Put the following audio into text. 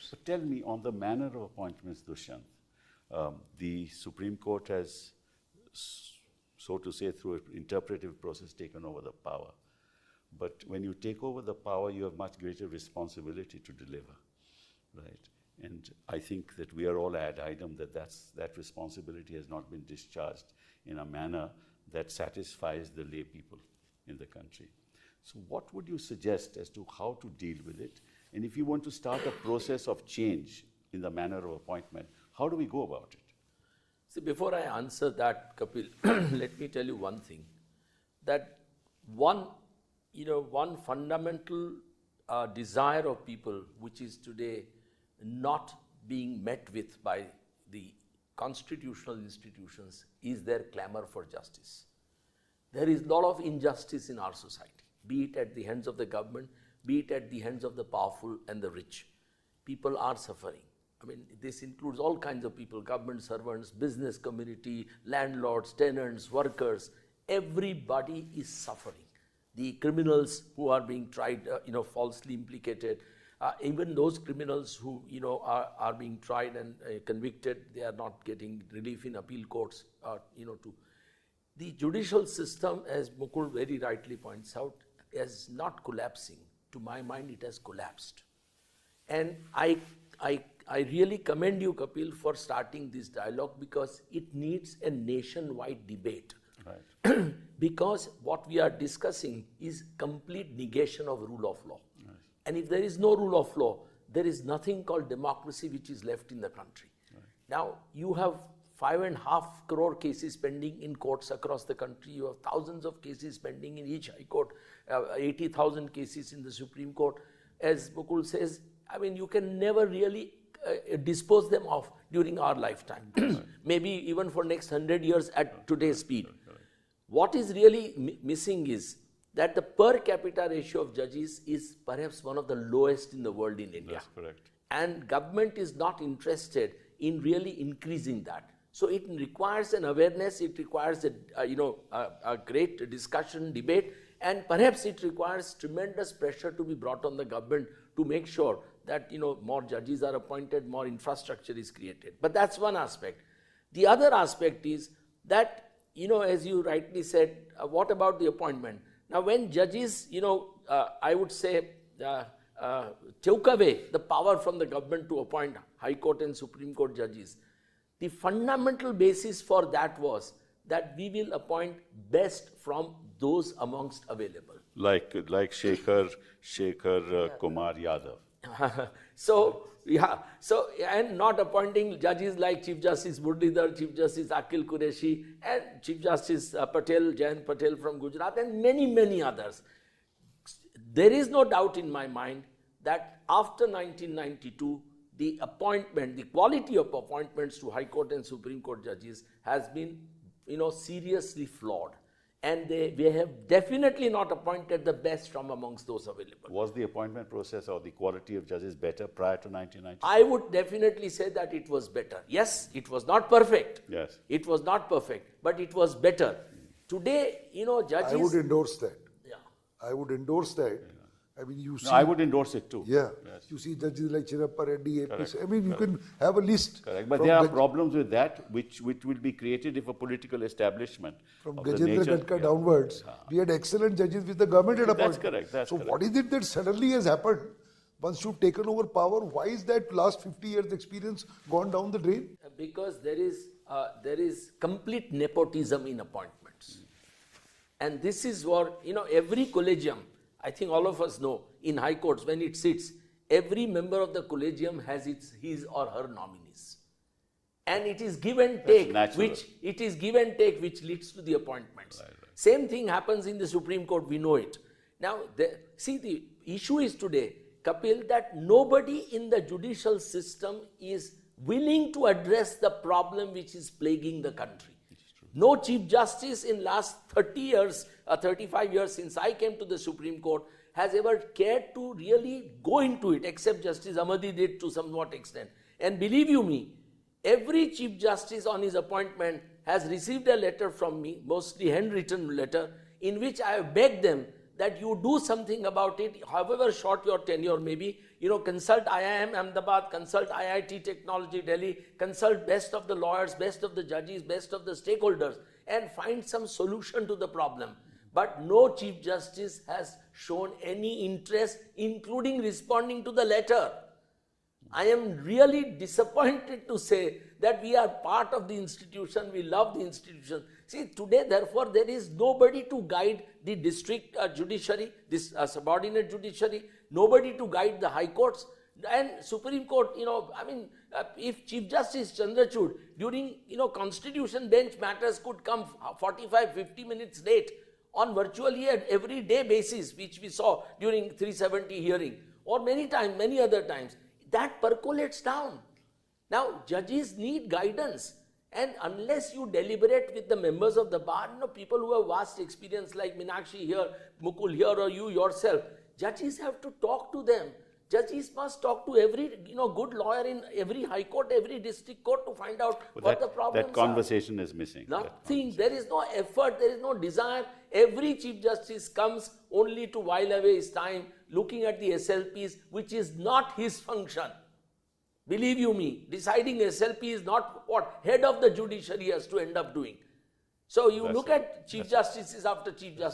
But tell me, on the manner of appointments, Dushyant, the Supreme Court has, so to say, through an interpretive process, taken over the power. But when you take over the power, you have much greater responsibility to deliver, right? And I think that we are all ad idem that responsibility has not been discharged in a manner that satisfies the lay people in the country. So what would you suggest as to how to deal with it? And if you want to start a process of change in the manner of appointment, how do we go about it? See, before I answer that, Kapil, let me tell you one thing, that one fundamental desire of people, which is today not being met with by the constitutional institutions, is their clamor for justice. There is a lot of injustice in our society, be it at the hands of the government, be it at the hands of the powerful and the rich. People are suffering. I mean, this includes all kinds of people, government servants, business community, landlords, tenants, workers. Everybody is suffering. The criminals who are being tried, falsely implicated, even those criminals who, are being tried and convicted, they are not getting relief in appeal courts, The judicial system, as Mukul very rightly points out, is not collapsing. To my mind, it has collapsed. And I really commend you, Kapil, for starting this dialogue, because it needs a nationwide debate. Right. Because what we are discussing is complete negation of rule of law. Right. And if there is no rule of law, there is nothing called democracy which is left in the country. Right. Now, you have 5.5 crore cases pending in courts across the country. You have thousands of cases pending in each high court, 80,000 cases in the Supreme Court. As Mukul says, I mean, you can never really dispose them off during our lifetime. Maybe even for next 100 years at today's speed. What is really missing is that the per capita ratio of judges is perhaps one of the lowest in the world in India. That's correct. And government is not interested in really increasing that. So it requires an awareness, it requires a great discussion, debate, and perhaps it requires tremendous pressure to be brought on the government to make sure that more judges are appointed, more infrastructure is created. But that's one aspect. The other aspect is that, as you rightly said, what about the appointment? Now, when judges, I would say, took away the power from the government to appoint High Court and Supreme Court judges, the fundamental basis for that was that we will appoint best from those amongst available. Like Shekhar Kumar Yadav. And not appointing judges like Chief Justice Murlidhar, Chief Justice Akil Qureshi, and Chief Justice Jayant Patel from Gujarat, and many, many others. There is no doubt in my mind that after 1992, the quality of appointments to High Court and Supreme Court judges has been, seriously flawed. And we have definitely not appointed the best from amongst those available. Was the appointment process or the quality of judges better prior to 1990? I would definitely say that it was better. Yes, it was not perfect. Yes. It was not perfect, but it was better. Today, judges... I would endorse that. Yeah. I would endorse that. Yeah. I mean, you see... No, I would endorse it too. Yeah. Yes. You see judges like Chirappa Reddy, APC. I mean, you can have a list. Correct. But there are problems with that which will be created if a political establishment from Gajendra Gadkar downwards, we had excellent judges which the government had appointed. That's correct. That's correct. What is it that suddenly has happened? Once you've taken over power, why is that last 50 years experience gone down the drain? Because there is complete nepotism in appointments. And this is what, every collegium, I think all of us know, in high courts, when it sits, every member of the collegium has his or her nominees. And it is give and take, which leads to the appointments. Right. Same thing happens in the Supreme Court, we know it. Now, the issue is today, Kapil, that nobody in the judicial system is willing to address the problem which is plaguing the country. No Chief Justice in last 30 years, 35 years since I came to the Supreme Court has ever cared to really go into it, except Justice Amadi did to somewhat extent. And believe you me, every Chief Justice on his appointment has received a letter from me, mostly handwritten letter, in which I have begged them that you do something about it, however short your tenure may be. Consult IIM Ahmedabad, consult IIT Technology Delhi, consult best of the lawyers, best of the judges, best of the stakeholders, and find some solution to the problem. But no Chief Justice has shown any interest, including responding to the letter. I am really disappointed to say that we are part of the institution, we love the institution. See, today, therefore, there is nobody to guide the district judiciary, this subordinate judiciary, nobody to guide the high courts. And Supreme Court, if Chief Justice Chandrachud, during, constitution bench matters could come 45, 50 minutes late on virtually an everyday basis, which we saw during 370 hearing, or many other times, that percolates down. Now, judges need guidance, and unless you deliberate with the members of the bar, people who have vast experience like Meenakshi here, Mukul here, or you yourself, judges have to talk to them. Judges must talk to every good lawyer in every high court, every district court to find out what the problems are. That conversation is missing. Nothing. There is no effort. There is no desire. Every Chief Justice comes only to while away his time looking at the SLPs, which is not his function. Believe you me, deciding SLP is not what head of the judiciary has to end up doing. So you look at Chief Justices after Chief Justice.